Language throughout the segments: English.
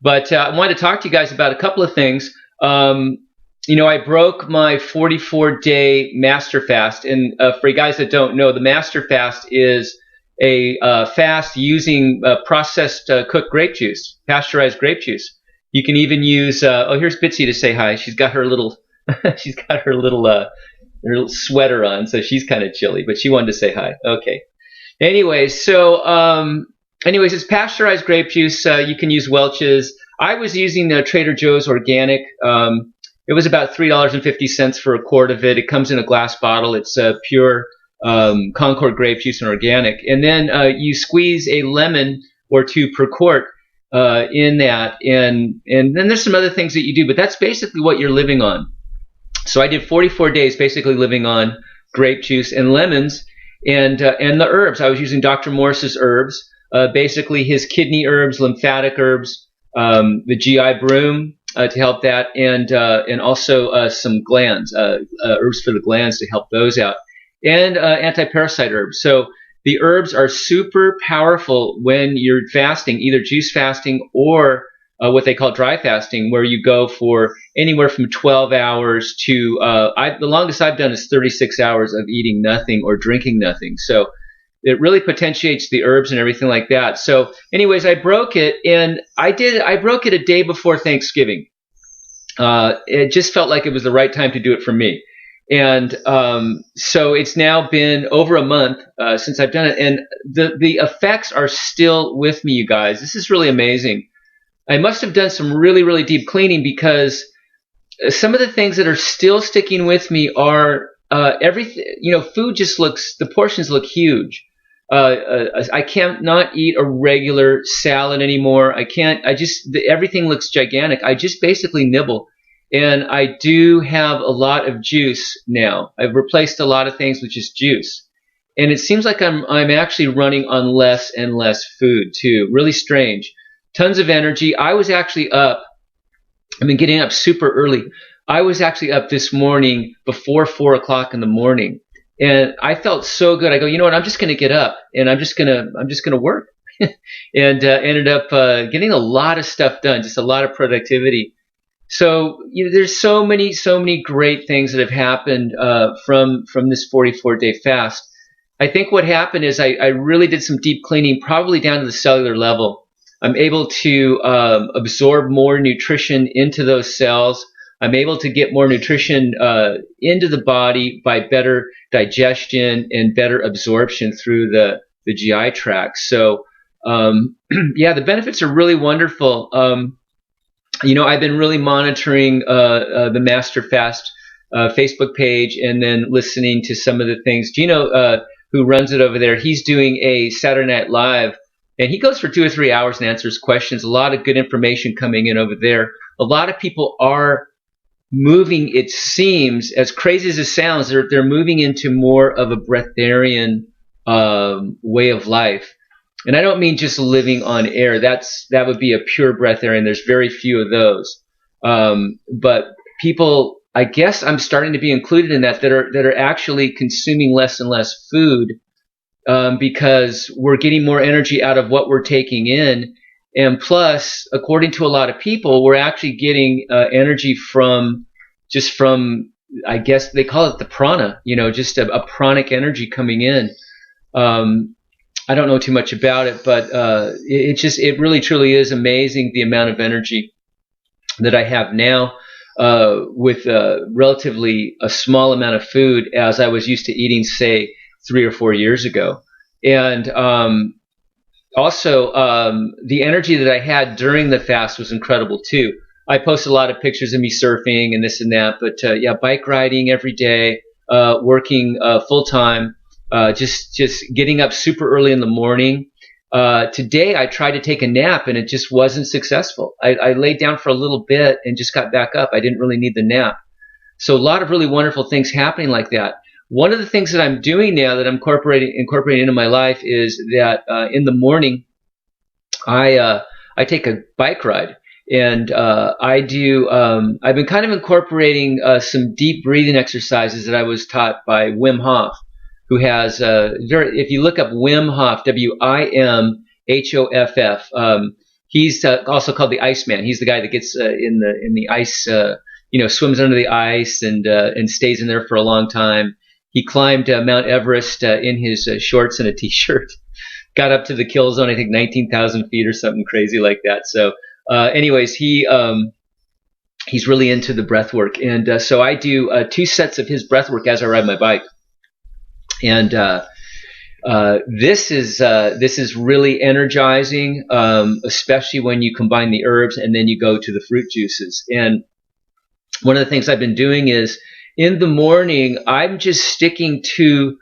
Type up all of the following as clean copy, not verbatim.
But I wanted to talk to you guys about a couple of things. I broke my 44-day master fast. And for you guys that don't know, the master fast is a fast using processed cooked grape juice, pasteurized grape juice. You can even use, here's Bitsy to say hi. She's got her little, she's got her little sweater on, so she's kind of chilly, but she wanted to say hi. Okay. Anyways, it's pasteurized grape juice. You can use Welch's. I was using Trader Joe's organic. It was about $3.50 for a quart of it. It comes in a glass bottle. It's pure Concord grape juice and organic. And then you squeeze a lemon or two per quart in that. And then there's some other things that you do, but that's basically what you're living on. So I did 44 days basically living on grape juice and lemons and the herbs. I was using Dr. Morse's herbs, basically his kidney herbs, lymphatic herbs, the GI broom to help that, and also some glands, herbs for the glands to help those out, and anti-parasite herbs. So the herbs are super powerful when you're fasting, either juice fasting or what they call dry fasting, where you go for anywhere from 12 hours to the longest I've done is 36 hours of eating nothing or drinking nothing. So it really potentiates the herbs and everything like that. So anyways, I broke it, and I broke it a day before Thanksgiving. It just felt like it was the right time to do it for me. And so it's now been over a month since I've done it, and the effects are still with me, you guys. This is really amazing. I must have done some really, really deep cleaning, because some of the things that are still sticking with me are everything. Food just the portions look huge. I can't not eat a regular salad anymore. Everything looks gigantic. I just basically nibble. And I do have a lot of juice now. I've replaced a lot of things with just juice. And it seems like I'm actually running on less and less food too. Really strange. Tons of energy. I was actually up. I've been getting up super early. I was actually up this morning before 4 o'clock in the morning, and I felt so good. I go, you know what? I'm just going to get up, and I'm just gonna work, and ended up getting a lot of stuff done. Just a lot of productivity. So there's so many great things that have happened from this 44-day fast. I think what happened is I really did some deep cleaning, probably down to the cellular level. I'm able to absorb more nutrition into those cells. I'm able to get more nutrition into the body by better digestion and better absorption through the GI tract. So, the benefits are really wonderful. I've been really monitoring the Master Fast Facebook page, and then listening to some of the things. Gino, who runs it over there, he's doing a Saturday Night Live. And he goes for 2 or 3 hours and answers questions. A lot of good information coming in over there. A lot of people are moving, it seems, as crazy as it sounds, they're moving into more of a breatharian way of life. And I don't mean just living on air. That would be a pure breatharian. There's very few of those. But people, I guess I'm starting to be included in that are actually consuming less and less food. Because we're getting more energy out of what we're taking in. And plus, according to a lot of people, we're actually getting energy from, I guess they call it the prana, just a pranic energy coming in. I don't know too much about it, but it really truly is amazing the amount of energy that I have now with relatively a small amount of food, as I was used to eating, say, 3 or 4 years ago. And also the energy that I had during the fast was incredible too. I post a lot of pictures of me surfing and this and that, but bike riding every day, working full time, just getting up super early in the morning. Today I tried to take a nap, and it just wasn't successful. I laid down for a little bit and just got back up. I didn't really need the nap. So a lot of really wonderful things happening like that. One of the things that I'm doing now that I'm incorporating into my life is that in the morning I take a bike ride, and I've been kind of incorporating some deep breathing exercises that I was taught by Wim Hof, who has if you look up Wim Hof, WIMHOFF, He's also called the Iceman. He's the guy that gets in the ice, swims under the ice and stays in there for a long time. He climbed Mount Everest in his shorts and a t-shirt. Got up to the kill zone, I think 19,000 feet or something crazy like that. So, anyways, he's really into the breath work, and so I do 2 sets of his breath work as I ride my bike, and this is really energizing, especially when you combine the herbs and then you go to the fruit juices. And one of the things I've been doing is in the morning I'm just sticking to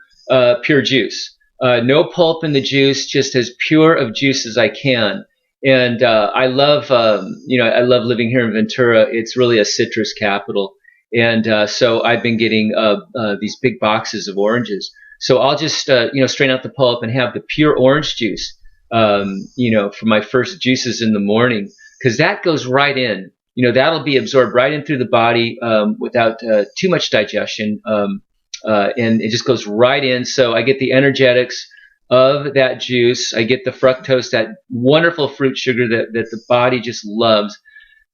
pure juice. No pulp in the juice, just as pure of juice as I can. And I love living here in Ventura. It's really a citrus capital, and so I've been getting these big boxes of oranges. So I'll just strain out the pulp and have the pure orange juice, for my first juices in the morning, because that goes right in. That'll be absorbed right in through the body without too much digestion. And it just goes right in. So I get the energetics of that juice. I get the fructose, that wonderful fruit sugar that the body just loves.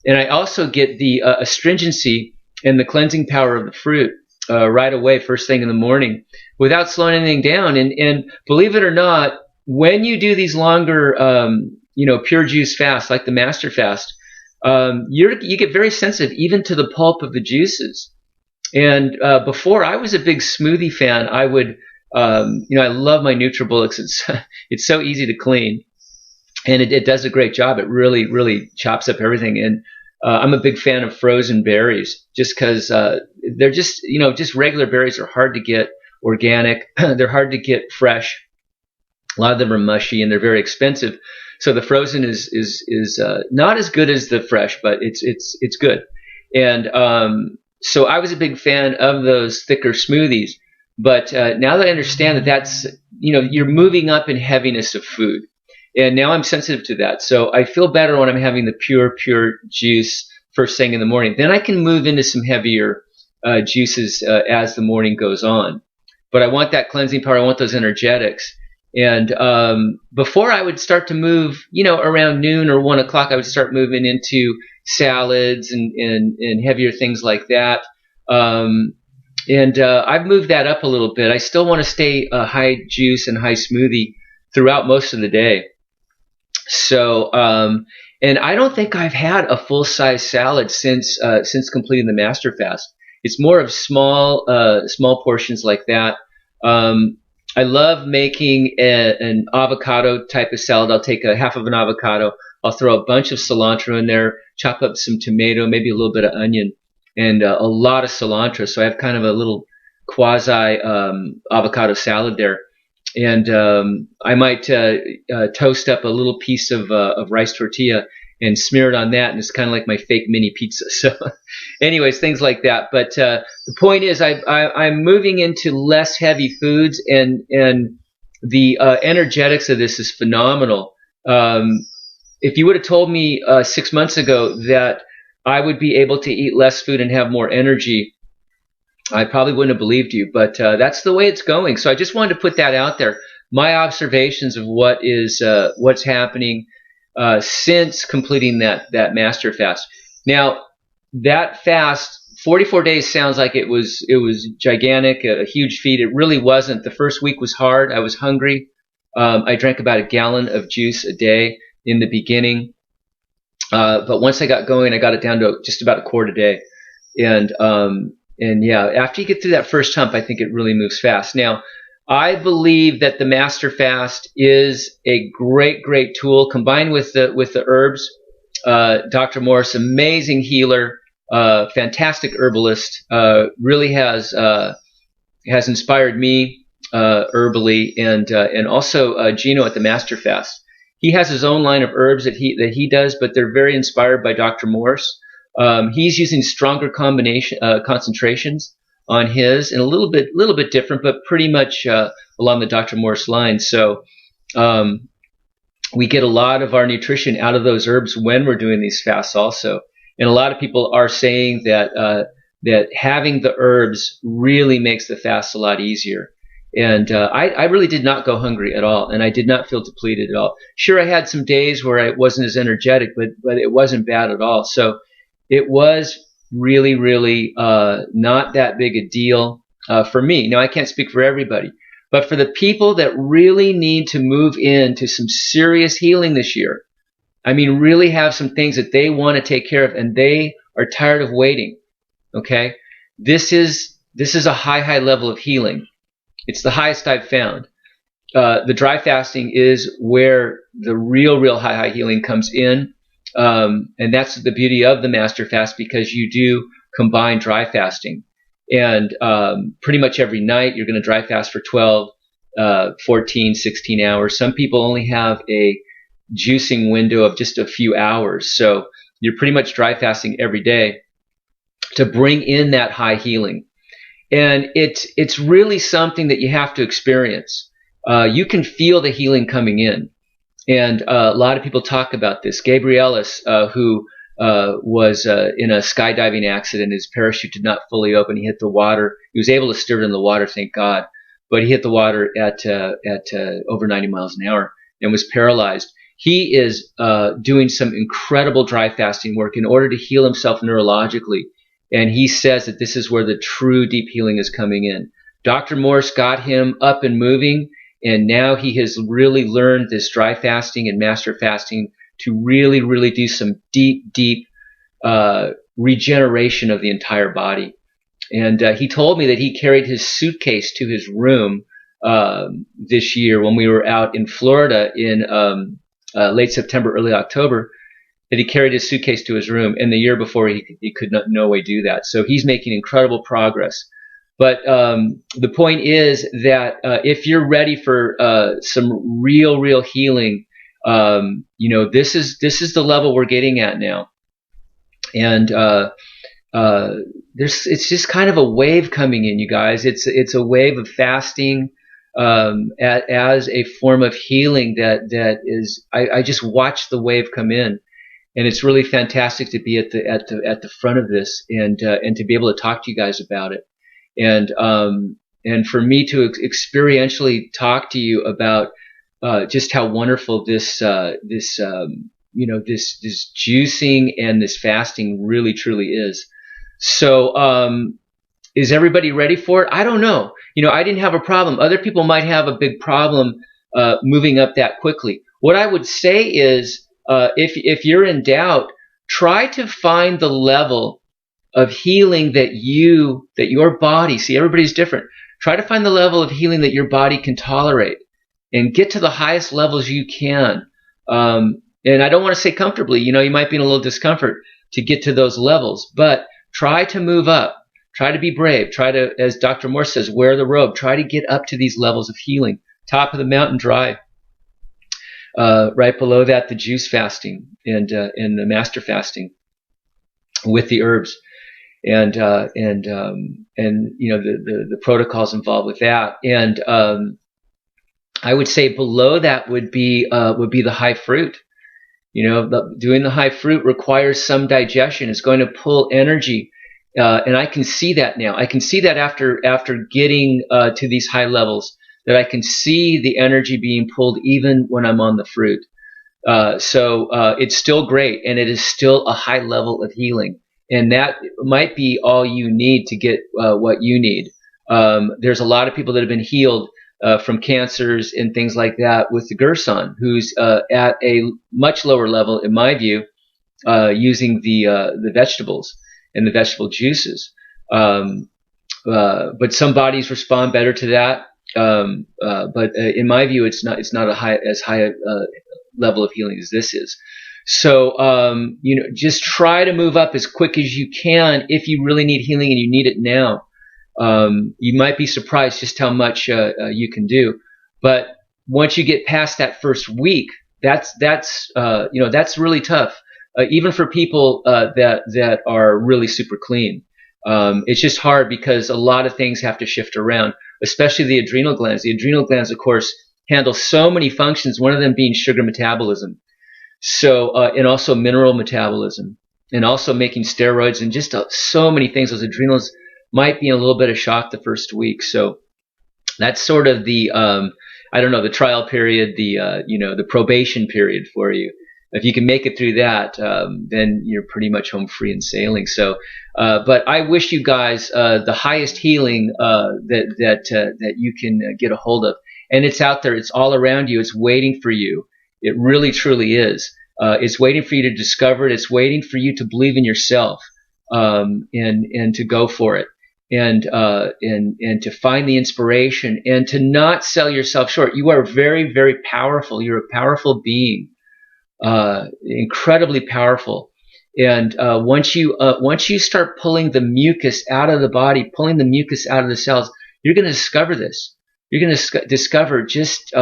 And I also get the astringency and the cleansing power of the fruit right away, first thing in the morning, without slowing anything down. And believe it or not, when you do these longer, pure juice fasts, like the master fast, you get very sensitive even to the pulp of the juices. And before, I was a big smoothie fan. I would, I love my NutriBullets. It's so easy to clean, and it does a great job. It really, really chops up everything. And I'm a big fan of frozen berries, just because they're just regular berries are hard to get organic. They're hard to get fresh. A lot of them are mushy and they're very expensive. So the frozen is not as good as the fresh, but it's good. And so I was a big fan of those thicker smoothies, but now that I understand that that's, you're moving up in heaviness of food, and now I'm sensitive to that. So I feel better when I'm having the pure juice first thing in the morning. Then I can move into some heavier juices as the morning goes on. But I want that cleansing power. I want those energetics. And before I would start to move, around noon or 1 o'clock, I would start moving into salads and heavier things like that. I've moved that up a little bit. I still want to stay high juice and high smoothie throughout most of the day. So, and I don't think I've had a full-size salad since completing the master fast. It's more of small portions like that. I love making an avocado type of salad. I'll take a half of an avocado. I'll throw a bunch of cilantro in there, chop up some tomato, maybe a little bit of onion, and a lot of cilantro. So I have kind of a little quasi avocado salad there. And I might toast up a little piece of rice tortilla and smear it on that, and it's kind of like my fake mini pizza. So anyways, things like that. But the point is I'm moving into less heavy foods, and the energetics of this is phenomenal. If you would have told me 6 months ago that I would be able to eat less food and have more energy, I probably wouldn't have believed you, but that's the way it's going. So I just wanted to put that out there. My observations of what's happening since completing that master fast. Now, that fast, 44 days sounds like it was gigantic, a huge feat. It really wasn't. The first week was hard. I was hungry. I drank about a gallon of juice a day in the beginning. But once I got going, I got it down to just about a quart a day. And yeah, after you get through that first hump, I think it really moves fast. Now, I believe that the master fast is a great tool combined with the herbs. Dr. Morse, amazing healer, fantastic herbalist, really has inspired me herbally, and also Gino at the master fast. He has his own line of herbs that he does, but they're very inspired by Dr. Morse. He's using stronger concentrations on his, and a little bit different, but pretty much along the Dr. Morse line. So we get a lot of our nutrition out of those herbs when we're doing these fasts also. And a lot of people are saying that having the herbs really makes the fast a lot easier. And I really did not go hungry at all, and I did not feel depleted at all. Sure, I had some days where I wasn't as energetic, but it wasn't bad at all. So it was really, really not that big a deal for me. Now, I can't speak for everybody, but for the people that really need to move into some serious healing this year, I mean, really have some things that they want to take care of, and they are tired of waiting. Okay, this is a high level of healing. It's the highest I've found. The dry fasting is where the real high healing comes in. And that's the beauty of the master fast, because you do combine dry fasting. And pretty much every night you're going to dry fast for 12, 14, 16 hours. Some people only have a juicing window of just a few hours. So you're pretty much dry fasting every day to bring in that high healing. And it's really something that you have to experience. You can feel the healing coming in. And a lot of people talk about this. Gabrielis, who was in a skydiving accident, his parachute did not fully open. He hit the water. He was able to steer it in the water, thank God. But he hit the water at over 90 miles an hour and was paralyzed. He is doing some incredible dry fasting work in order to heal himself neurologically. And he says that this is where the true deep healing is coming in. Dr. Morse got him up and moving, and now he has really learned this dry fasting and master fasting to really do some deep regeneration of the entire body. And he told me that he carried his suitcase to his room this year when we were out in Florida in late September, early October, that he carried his suitcase to his room, and the year before he could no way do that. So he's making incredible progress. But the point is that if you're ready for some real healing, this is the level we're getting at now. And it's just kind of a wave coming in, you guys. It's a wave of fasting as a form of healing that is. I just watch the wave come in. And it's really fantastic to be at the front of this and to be able to talk to you guys about it, and for me to experientially talk to you about just how wonderful this juicing and this fasting really truly is. So is everybody ready for it? I don't know. I didn't have a problem. Other people might have a big problem moving up that quickly. What I would say is, if you're in doubt, try to find the level of healing that your body, see, everybody's different. Try to find the level of healing that your body can tolerate and get to the highest levels you can. And I don't want to say comfortably, you might be in a little discomfort to get to those levels, but try to move up. Try to be brave. Try to, as Dr. Morse says, wear the robe. Try to get up to these levels of healing. Top of the mountain dry. Right below that, the juice fasting and the master fasting with the herbs, and the protocols involved with that. And I would say below that would be the high fruit. Doing the high fruit requires some digestion. It's going to pull energy, and I can see that now. I can see that after getting to these high levels, that I can see the energy being pulled even when I'm on the fruit. So it's still great, and it is still a high level of healing. And that might be all you need to get what you need. There's a lot of people that have been healed from cancers and things like that with the Gerson, who's at a much lower level, in my view, using the vegetables and the vegetable juices. But some bodies respond better to that. But in my view, it's not as high a level of healing as this is. So just try to move up as quick as you can if you really need healing and you need it now. You might be surprised just how much you can do. But once you get past that first week, that's really tough, even for people that are really super clean. It's just hard because a lot of things have to shift around, especially the adrenal glands. The adrenal glands, of course, handle so many functions, one of them being sugar metabolism. So, and also mineral metabolism, and also making steroids, and just so many things. Those adrenals might be in a little bit of shock the first week. So That's sort of the I don't know, the trial period, the the probation period for you. If you can make it through that, then you're pretty much home free and sailing. So, but I wish you guys the highest healing that you can get a hold of, and it's out there. It's all around you. It's waiting for you. It really, truly is. It's waiting for you to discover it. It's waiting for you to believe in yourself, and to go for it. And to find the inspiration and to not sell yourself short. You are very, very powerful. You're a powerful being, incredibly powerful. And once you start pulling the mucus out of the body, pulling the mucus out of the cells, you're going to discover this. You're going to discover just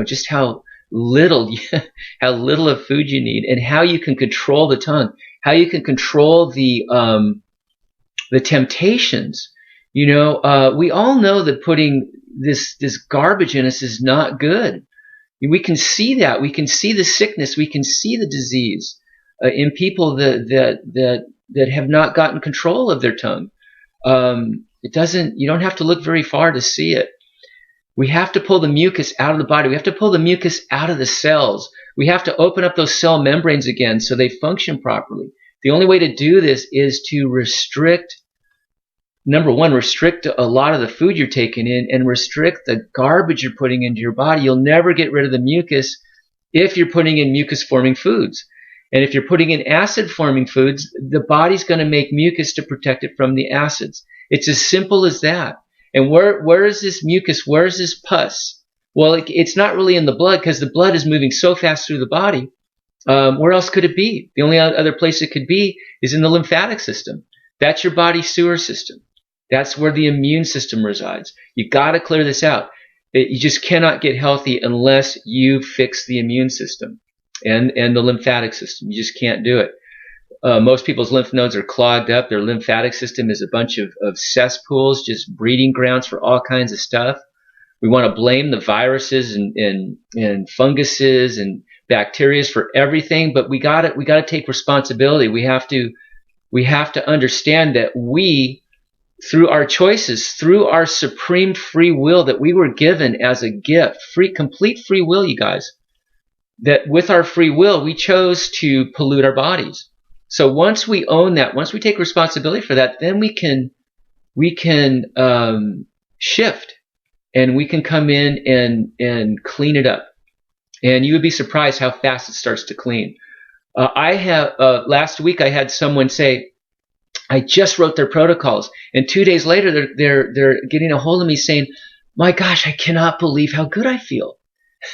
just how little how little of food you need, and how you can control the tongue, how you can control the temptations. We all know that putting this garbage in us is not good. We can see that. We can see the sickness. We can see the disease in people that have not gotten control of their tongue. You don't have to look very far to see it. We have to pull the mucus out of the body. We have to pull the mucus out of the cells. We have to open up those cell membranes again so they function properly. The only way to do this is to restrict, number one, restrict a lot of the food you're taking in, and restrict the garbage you're putting into your body. You'll never get rid of the mucus if you're putting in mucus-forming foods. And if you're putting in acid-forming foods, the body's going to make mucus to protect it from the acids. It's as simple as that. And where is this mucus? Where is this pus? Well, it's not really in the blood, because the blood is moving so fast through the body. Where else could it be? The only other place it could be is in the lymphatic system. That's your body's sewer system. That's where the immune system resides. You got to clear this out. You just cannot get healthy unless you fix the immune system and the lymphatic system. You just can't do it. Most people's lymph nodes are clogged up. Their lymphatic system is a bunch of cesspools, just breeding grounds for all kinds of stuff. We want to blame the viruses and funguses and bacteria for everything, but we got to take responsibility. We have to understand that we, through our choices, through our supreme free will that we were given as a gift, complete free will, you guys, that with our free will we chose to pollute our bodies. So once we own that, once we take responsibility for that, then we can shift, and we can come in and clean it up. And you would be surprised how fast it starts to clean. Last week I had someone say, I just wrote their protocols, and 2 days later they're getting a hold of me saying, my gosh, I cannot believe how good I feel.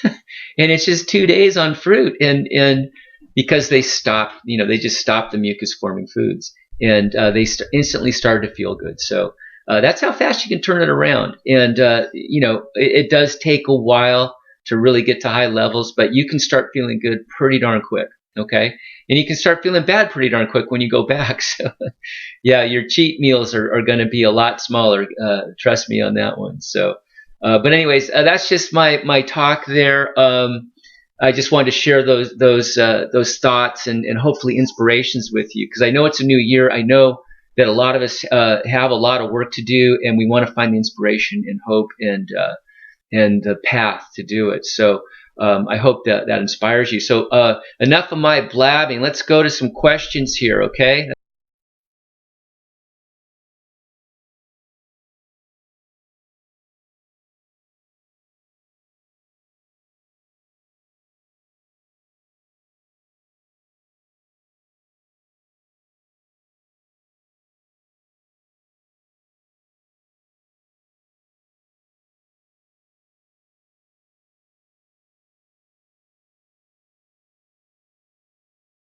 And it's just 2 days on fruit, and because they stopped, they just stopped the mucus forming foods, and they instantly started to feel good. So that's how fast you can turn it around. And it does take a while to really get to high levels, but you can start feeling good pretty darn quick. Okay, and you can start feeling bad pretty darn quick when you go back. So yeah, your cheat meals are going to be a lot smaller. Trust me on that one. So, but anyways, that's just my talk there. I just wanted to share those thoughts and hopefully inspirations with you, because I know it's a new year. I know that a lot of us have a lot of work to do, and we want to find the inspiration and hope and the path to do it. So I hope that inspires you. So enough of my blabbing. Let's go to some questions here, okay?